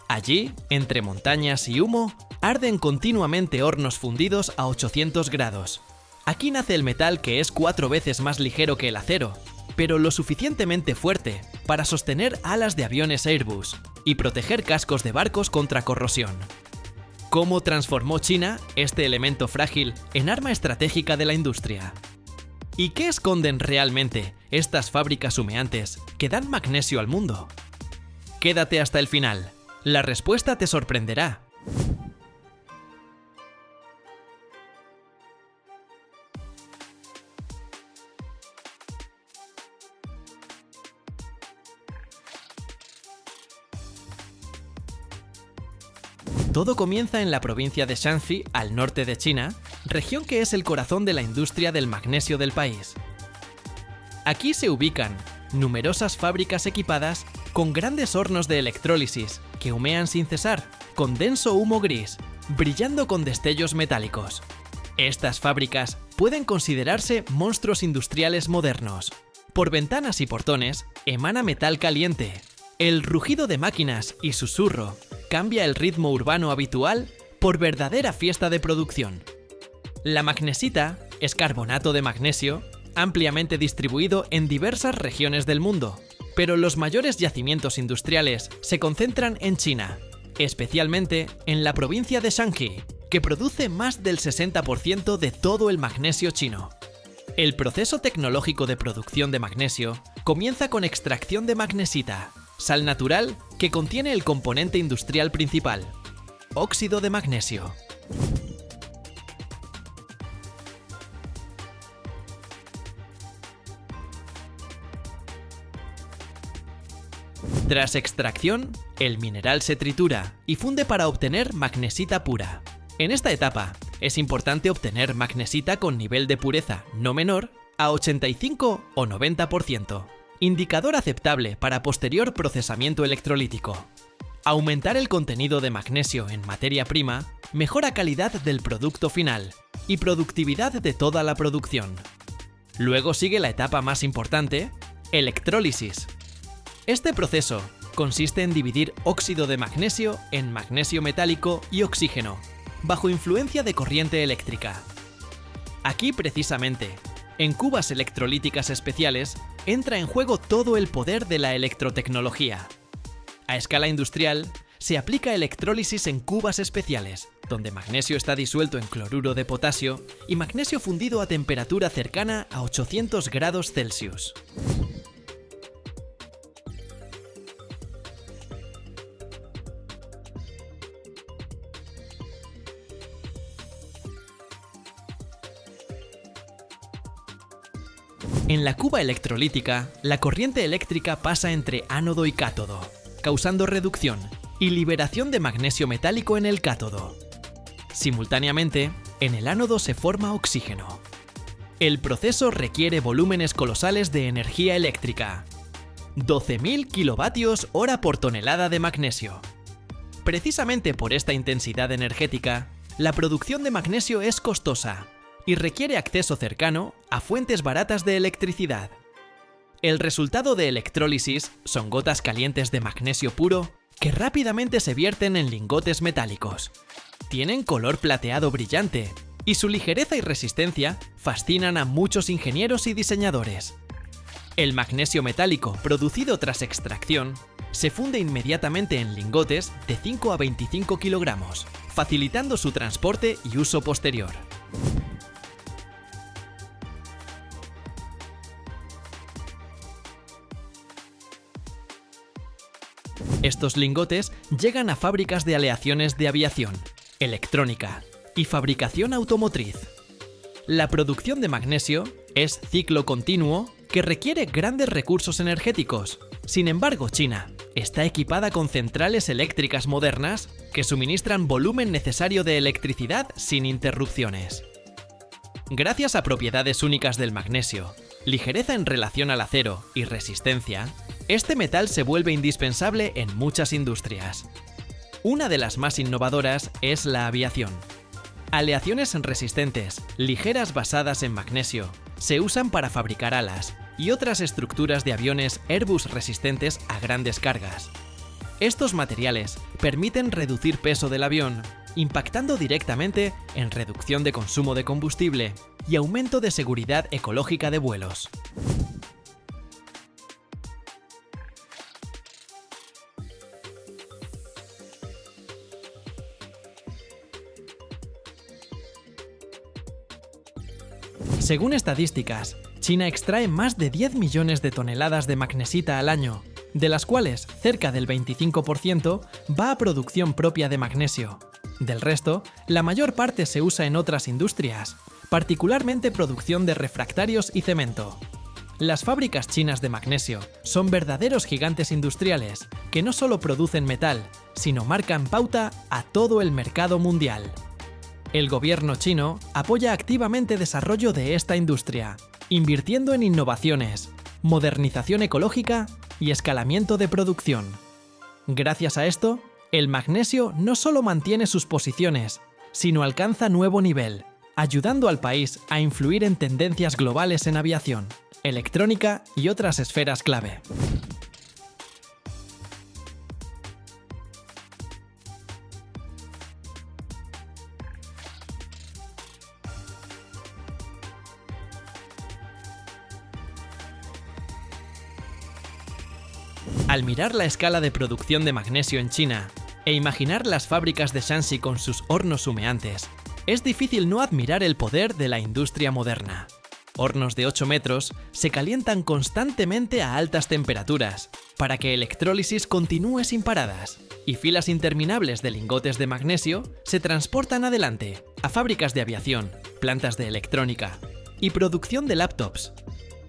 Allí, entre montañas y humo, arden continuamente hornos fundidos a 800 grados. Aquí nace el metal que es 4 veces más ligero que el acero, pero lo suficientemente fuerte para sostener alas de aviones Airbus y proteger cascos de barcos contra corrosión. ¿Cómo transformó China este elemento frágil en arma estratégica de la industria? ¿Y qué esconden realmente estas fábricas humeantes que dan magnesio al mundo? Quédate hasta el final. La respuesta te sorprenderá. Todo comienza en la provincia de Shanxi, al norte de China, región que es el corazón de la industria del magnesio del país. Aquí se ubican numerosas fábricas equipadas con grandes hornos de electrólisis que humean sin cesar, con denso humo gris, brillando con destellos metálicos. Estas fábricas pueden considerarse monstruos industriales modernos. Por ventanas y portones emana metal caliente. El rugido de máquinas y susurro cambia el ritmo urbano habitual por verdadera fiesta de producción. La magnesita es carbonato de magnesio ampliamente distribuido en diversas regiones del mundo, pero los mayores yacimientos industriales se concentran en China, especialmente en la provincia de Shanxi, que produce más del 60% de todo el magnesio chino. El proceso tecnológico de producción de magnesio comienza con extracción de magnesita, sal natural que contiene el componente industrial principal, óxido de magnesio. Tras extracción, el mineral se tritura y funde para obtener magnesita pura. En esta etapa, es importante obtener magnesita con nivel de pureza no menor a 85 o 90%, indicador aceptable para posterior procesamiento electrolítico. Aumentar el contenido de magnesio en materia prima mejora calidad del producto final y productividad de toda la producción. Luego sigue la etapa más importante, electrólisis. Este proceso consiste en dividir óxido de magnesio en magnesio metálico y oxígeno, bajo influencia de corriente eléctrica. Aquí precisamente, en cubas electrolíticas especiales, entra en juego todo el poder de la electrotecnología. A escala industrial, se aplica electrólisis en cubas especiales, donde magnesio está disuelto en cloruro de potasio y magnesio fundido a temperatura cercana a 800 grados Celsius. En la cuba electrolítica, la corriente eléctrica pasa entre ánodo y cátodo, causando reducción y liberación de magnesio metálico en el cátodo. Simultáneamente, en el ánodo se forma oxígeno. El proceso requiere volúmenes colosales de energía eléctrica, 12.000 kilovatios hora por tonelada de magnesio. Precisamente por esta intensidad energética, la producción de magnesio es costosa y requiere acceso cercano a fuentes baratas de electricidad. El resultado de electrólisis son gotas calientes de magnesio puro que rápidamente se vierten en lingotes metálicos. Tienen color plateado brillante y su ligereza y resistencia fascinan a muchos ingenieros y diseñadores. El magnesio metálico producido tras extracción se funde inmediatamente en lingotes de 5 a 25 kilogramos, facilitando su transporte y uso posterior. Estos lingotes llegan a fábricas de aleaciones de aviación, electrónica y fabricación automotriz. La producción de magnesio es ciclo continuo que requiere grandes recursos energéticos. Sin embargo, China está equipada con centrales eléctricas modernas que suministran volumen necesario de electricidad sin interrupciones. Gracias a propiedades únicas del magnesio, ligereza en relación al acero y resistencia, este metal se vuelve indispensable en muchas industrias. Una de las más innovadoras es la aviación. Aleaciones resistentes, ligeras basadas en magnesio, se usan para fabricar alas y otras estructuras de aviones Airbus resistentes a grandes cargas. Estos materiales permiten reducir peso del avión, impactando directamente en reducción de consumo de combustible y aumento de seguridad ecológica de vuelos. Según estadísticas, China extrae más de 10 millones de toneladas de magnesita al año, de las cuales cerca del 25% va a producción propia de magnesio. Del resto, la mayor parte se usa en otras industrias, particularmente producción de refractarios y cemento. Las fábricas chinas de magnesio son verdaderos gigantes industriales que no solo producen metal, sino marcan pauta a todo el mercado mundial. El gobierno chino apoya activamente el desarrollo de esta industria, invirtiendo en innovaciones, modernización ecológica y escalamiento de producción. Gracias a esto, el magnesio no solo mantiene sus posiciones, sino alcanza nuevo nivel, ayudando al país a influir en tendencias globales en aviación, electrónica y otras esferas clave. Al mirar la escala de producción de magnesio en China e imaginar las fábricas de Shanxi con sus hornos humeantes, es difícil no admirar el poder de la industria moderna. Hornos de 8 metros se calientan constantemente a altas temperaturas para que electrólisis continúe sin paradas, y filas interminables de lingotes de magnesio se transportan adelante a fábricas de aviación, plantas de electrónica y producción de laptops.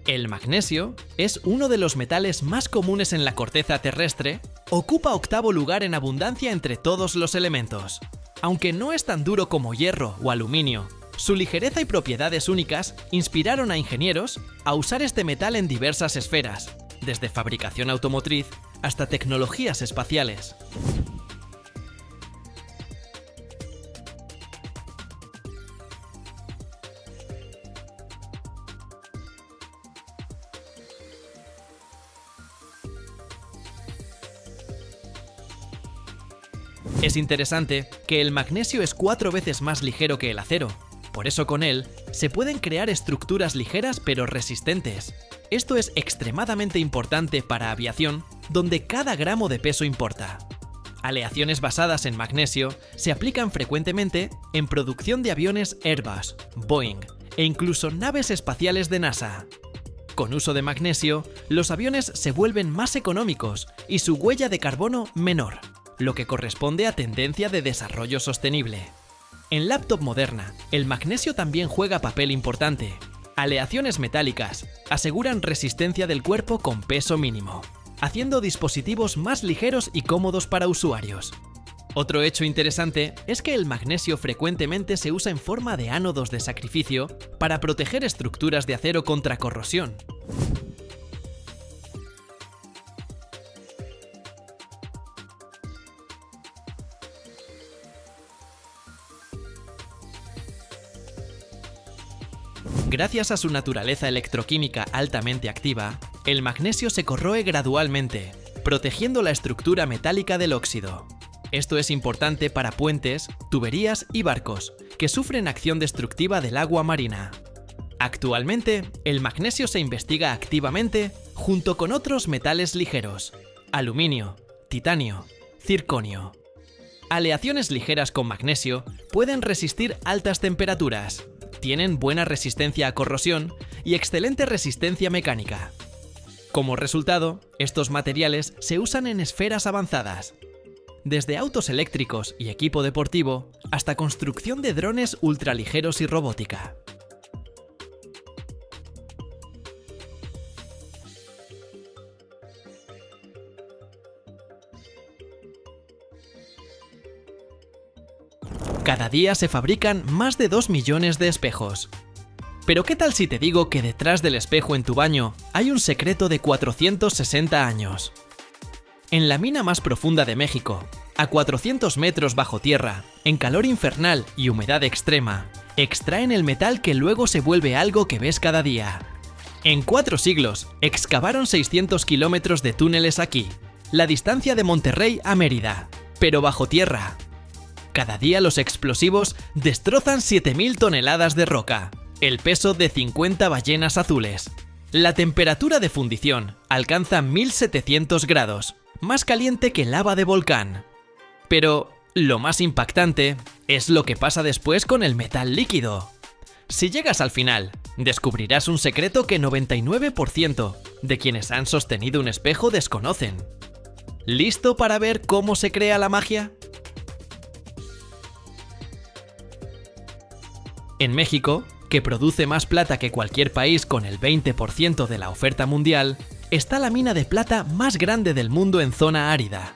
El magnesio es uno de los metales más comunes en la corteza terrestre, ocupa 8º lugar en abundancia entre todos los elementos. Aunque no es tan duro como hierro o aluminio, su ligereza y propiedades únicas inspiraron a ingenieros a usar este metal en diversas esferas, desde fabricación automotriz hasta tecnologías espaciales. Es interesante que el magnesio es 4 veces más ligero que el acero. Por eso con él se pueden crear estructuras ligeras pero resistentes. Esto es extremadamente importante para aviación, donde cada gramo de peso importa. Aleaciones basadas en magnesio se aplican frecuentemente en producción de aviones Airbus, Boeing e incluso naves espaciales de NASA. Con uso de magnesio, los aviones se vuelven más económicos y su huella de carbono menor, lo que corresponde a tendencia de desarrollo sostenible. En laptop moderna, el magnesio también juega papel importante. Aleaciones metálicas aseguran resistencia del cuerpo con peso mínimo, haciendo dispositivos más ligeros y cómodos para usuarios. Otro hecho interesante es que el magnesio frecuentemente se usa en forma de ánodos de sacrificio para proteger estructuras de acero contra corrosión. Gracias a su naturaleza electroquímica altamente activa, el magnesio se corroe gradualmente, protegiendo la estructura metálica del óxido. Esto es importante para puentes, tuberías y barcos, que sufren acción destructiva del agua marina. Actualmente, el magnesio se investiga activamente junto con otros metales ligeros: aluminio, titanio, circonio. Aleaciones ligeras con magnesio pueden resistir altas temperaturas, tienen buena resistencia a corrosión y excelente resistencia mecánica. Como resultado, estos materiales se usan en esferas avanzadas, desde autos eléctricos y equipo deportivo hasta construcción de drones ultraligeros y robótica. Cada día se fabrican más de 2 millones de espejos. Pero ¿qué tal si te digo que detrás del espejo en tu baño hay un secreto de 460 años? En la mina más profunda de México, a 400 metros bajo tierra, en calor infernal y humedad extrema, extraen el metal que luego se vuelve algo que ves cada día. En 4 siglos, excavaron 600 kilómetros de túneles aquí, la distancia de Monterrey a Mérida, pero bajo tierra. Cada día los explosivos destrozan 7.000 toneladas de roca, el peso de 50 ballenas azules. La temperatura de fundición alcanza 1700 grados, más caliente que lava de volcán. Pero lo más impactante es lo que pasa después con el metal líquido. Si llegas al final, descubrirás un secreto que 99% de quienes han sostenido un espejo desconocen. ¿Listo para ver cómo se crea la magia? En México, que produce más plata que cualquier país con el 20% de la oferta mundial, está la mina de plata más grande del mundo en zona árida.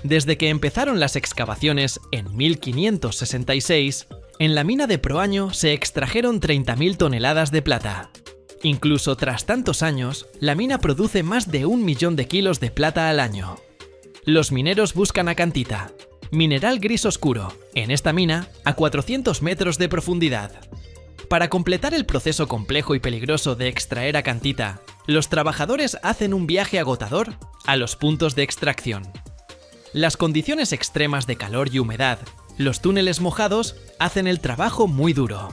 Desde que empezaron las excavaciones en 1566, en la mina de Proaño se extrajeron 30.000 toneladas de plata. Incluso tras tantos años, la mina produce más de 1 millón de kilos de plata al año. Los mineros buscan acantita, mineral gris oscuro, en esta mina a 400 metros de profundidad. Para completar el proceso complejo y peligroso de extraer acantita, los trabajadores hacen un viaje agotador a los puntos de extracción. Las condiciones extremas de calor y humedad, los túneles mojados, hacen el trabajo muy duro.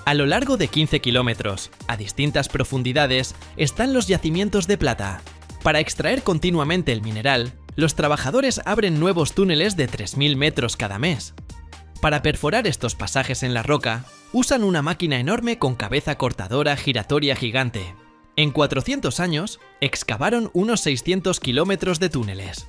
A lo largo de 15 kilómetros, a distintas profundidades, están los yacimientos de plata. Para extraer continuamente el mineral, los trabajadores abren nuevos túneles de 3.000 metros cada mes. Para perforar estos pasajes en la roca, usan una máquina enorme con cabeza cortadora giratoria gigante. En 400 años, excavaron unos 600 kilómetros de túneles.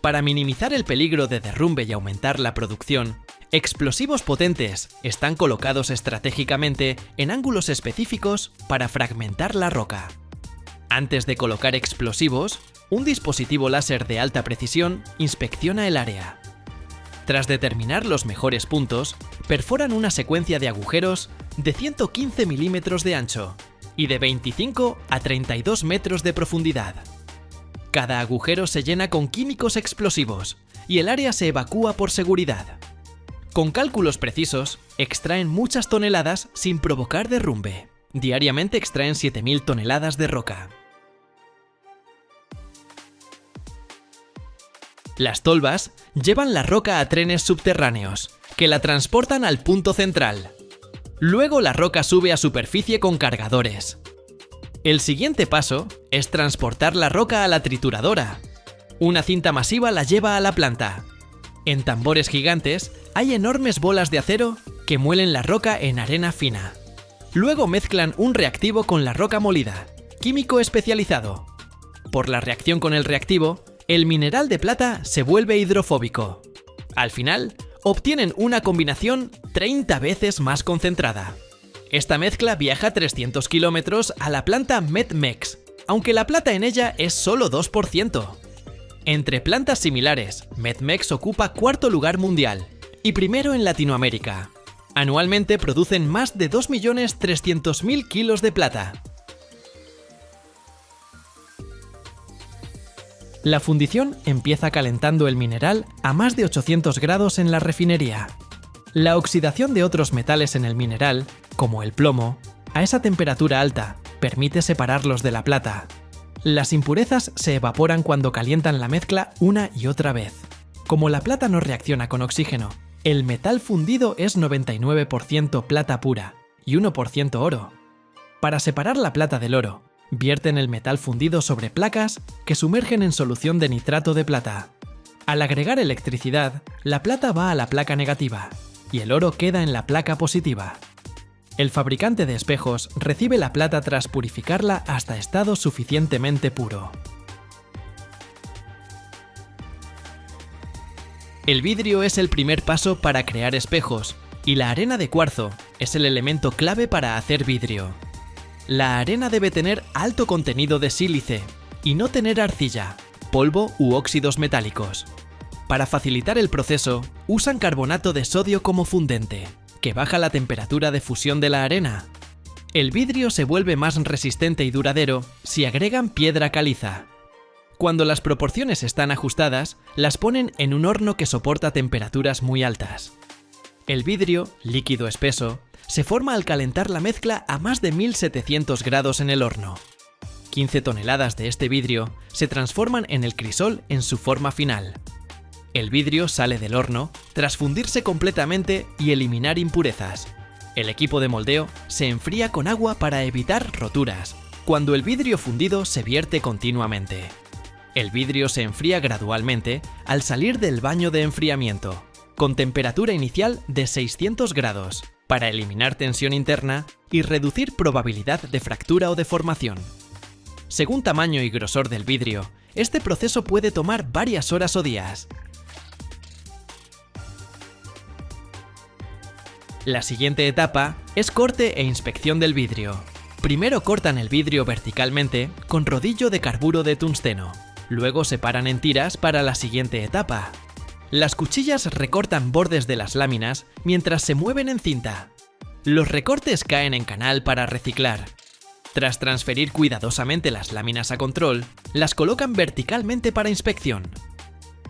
Para minimizar el peligro de derrumbe y aumentar la producción, explosivos potentes están colocados estratégicamente en ángulos específicos para fragmentar la roca. Antes de colocar explosivos, un dispositivo láser de alta precisión inspecciona el área. Tras determinar los mejores puntos, perforan una secuencia de agujeros de 115 milímetros de ancho y de 25 a 32 metros de profundidad. Cada agujero se llena con químicos explosivos y el área se evacúa por seguridad. Con cálculos precisos, extraen muchas toneladas sin provocar derrumbe. Diariamente extraen 7.000 toneladas de roca. Las tolvas llevan la roca a trenes subterráneos, que la transportan al punto central. Luego la roca sube a superficie con cargadores. El siguiente paso es transportar la roca a la trituradora. Una cinta masiva la lleva a la planta. En tambores gigantes hay enormes bolas de acero que muelen la roca en arena fina. Luego mezclan un reactivo con la roca molida, químico especializado. Por la reacción con el reactivo, el mineral de plata se vuelve hidrofóbico. Al final, obtienen una combinación 30 veces más concentrada. Esta mezcla viaja 300 kilómetros a la planta METMEX, aunque la plata en ella es solo 2%. Entre plantas similares, METMEX ocupa 4º lugar mundial y primero en Latinoamérica. Anualmente producen más de 2.300.000 kilos de plata. La fundición empieza calentando el mineral a más de 800 grados en la refinería. La oxidación de otros metales en el mineral, como el plomo, a esa temperatura alta, permite separarlos de la plata. Las impurezas se evaporan cuando calientan la mezcla una y otra vez. Como la plata no reacciona con oxígeno, el metal fundido es 99% plata pura y 1% oro. Para separar la plata del oro, vierten el metal fundido sobre placas que sumergen en solución de nitrato de plata. Al agregar electricidad, la plata va a la placa negativa y el oro queda en la placa positiva. El fabricante de espejos recibe la plata tras purificarla hasta estado suficientemente puro. El vidrio es el primer paso para crear espejos y la arena de cuarzo es el elemento clave para hacer vidrio. La arena debe tener alto contenido de sílice y no tener arcilla, polvo u óxidos metálicos. Para facilitar el proceso, usan carbonato de sodio como fundente, que baja la temperatura de fusión de la arena. El vidrio se vuelve más resistente y duradero si agregan piedra caliza. Cuando las proporciones están ajustadas, las ponen en un horno que soporta temperaturas muy altas. El vidrio, líquido espeso, se forma al calentar la mezcla a más de 1700 grados en el horno. 15 toneladas de este vidrio se transforman en el crisol en su forma final. El vidrio sale del horno tras fundirse completamente y eliminar impurezas. El equipo de moldeo se enfría con agua para evitar roturas, cuando el vidrio fundido se vierte continuamente. El vidrio se enfría gradualmente al salir del baño de enfriamiento, con temperatura inicial de 600 grados, para eliminar tensión interna y reducir probabilidad de fractura o deformación. Según tamaño y grosor del vidrio, este proceso puede tomar varias horas o días. La siguiente etapa es corte e inspección del vidrio. Primero cortan el vidrio verticalmente con rodillo de carburo de tungsteno. Luego separan en tiras para la siguiente etapa. Las cuchillas recortan bordes de las láminas mientras se mueven en cinta. Los recortes caen en canal para reciclar. Tras transferir cuidadosamente las láminas a control, las colocan verticalmente para inspección.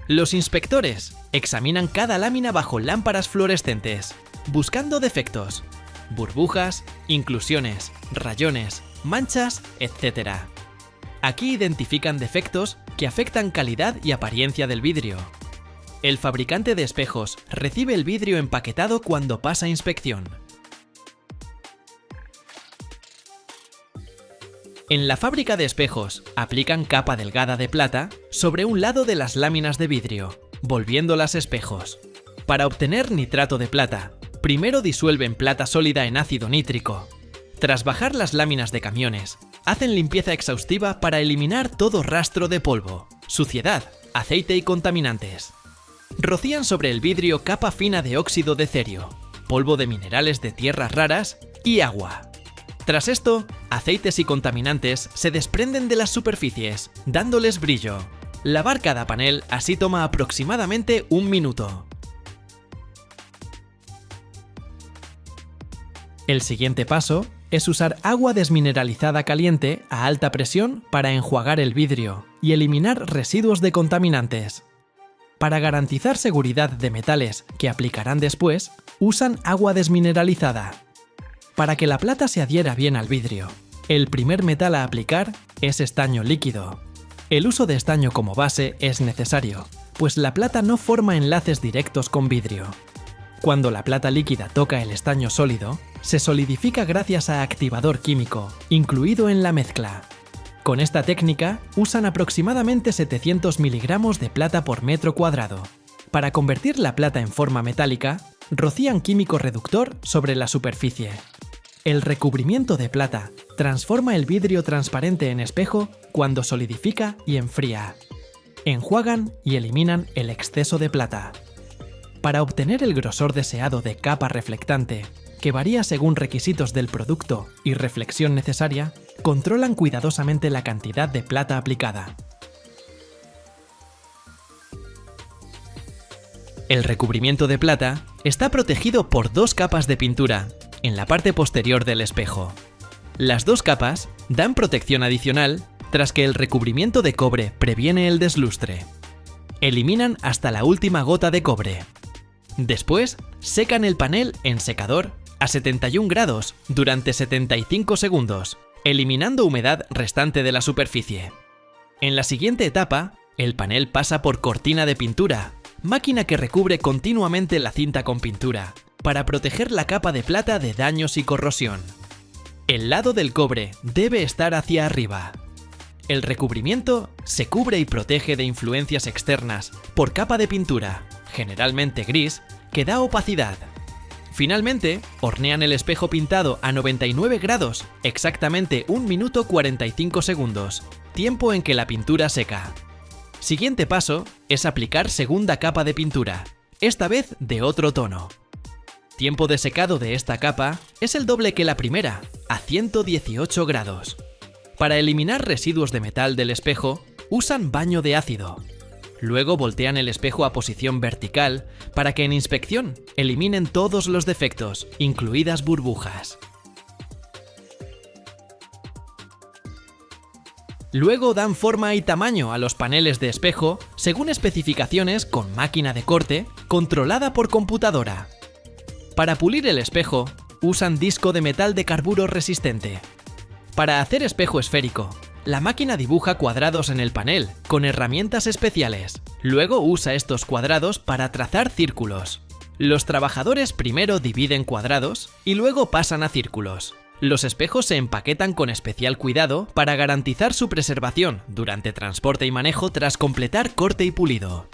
Los inspectores examinan cada lámina bajo lámparas fluorescentes, buscando defectos, burbujas, inclusiones, rayones, manchas, etc. Aquí identifican defectos que afectan calidad y apariencia del vidrio. El fabricante de espejos recibe el vidrio empaquetado cuando pasa inspección. En la fábrica de espejos, aplican capa delgada de plata sobre un lado de las láminas de vidrio, volviéndolas espejos. Para obtener nitrato de plata, primero disuelven plata sólida en ácido nítrico. Tras bajar las láminas de camiones, hacen limpieza exhaustiva para eliminar todo rastro de polvo, suciedad, aceite y contaminantes. Rocían sobre el vidrio capa fina de óxido de cerio, polvo de minerales de tierras raras y agua. Tras esto, aceites y contaminantes se desprenden de las superficies, dándoles brillo. Lavar cada panel así toma aproximadamente 1 minuto. El siguiente paso es usar agua desmineralizada caliente a alta presión para enjuagar el vidrio y eliminar residuos de contaminantes. Para garantizar seguridad de metales que aplicarán después, usan agua desmineralizada. Para que la plata se adhiera bien al vidrio, el primer metal a aplicar es estaño líquido. El uso de estaño como base es necesario, pues la plata no forma enlaces directos con vidrio. Cuando la plata líquida toca el estaño sólido, se solidifica gracias a activador químico, incluido en la mezcla. Con esta técnica, usan aproximadamente 700 miligramos de plata por metro cuadrado. Para convertir la plata en forma metálica, rocían químico reductor sobre la superficie. El recubrimiento de plata transforma el vidrio transparente en espejo cuando solidifica y enfría. Enjuagan y eliminan el exceso de plata. Para obtener el grosor deseado de capa reflectante, que varía según requisitos del producto y reflexión necesaria, controlan cuidadosamente la cantidad de plata aplicada. El recubrimiento de plata está protegido por 2 capas de pintura en la parte posterior del espejo. Las 2 capas dan protección adicional tras que el recubrimiento de cobre previene el deslustre. Eliminan hasta la última gota de cobre. Después, secan el panel en secador a 71 grados durante 75 segundos, eliminando humedad restante de la superficie. En la siguiente etapa, el panel pasa por cortina de pintura, máquina que recubre continuamente la cinta con pintura, para proteger la capa de plata de daños y corrosión. El lado del cobre debe estar hacia arriba. El recubrimiento se cubre y protege de influencias externas por capa de pintura, generalmente gris, que da opacidad. Finalmente, hornean el espejo pintado a 99 grados, exactamente 1 minuto 45 segundos, tiempo en que la pintura seca. Siguiente paso es aplicar segunda capa de pintura, esta vez de otro tono. Tiempo de secado de esta capa es el doble que la primera, a 118 grados. Para eliminar residuos de metal del espejo, usan baño de ácido. Luego voltean el espejo a posición vertical para que en inspección eliminen todos los defectos, incluidas burbujas. Luego dan forma y tamaño a los paneles de espejo según especificaciones con máquina de corte controlada por computadora. Para pulir el espejo, usan disco de metal de carburo resistente. Para hacer espejo esférico, la máquina dibuja cuadrados en el panel con herramientas especiales. Luego usa estos cuadrados para trazar círculos. Los trabajadores primero dividen cuadrados y luego pasan a círculos. Los espejos se empaquetan con especial cuidado para garantizar su preservación durante transporte y manejo tras completar corte y pulido.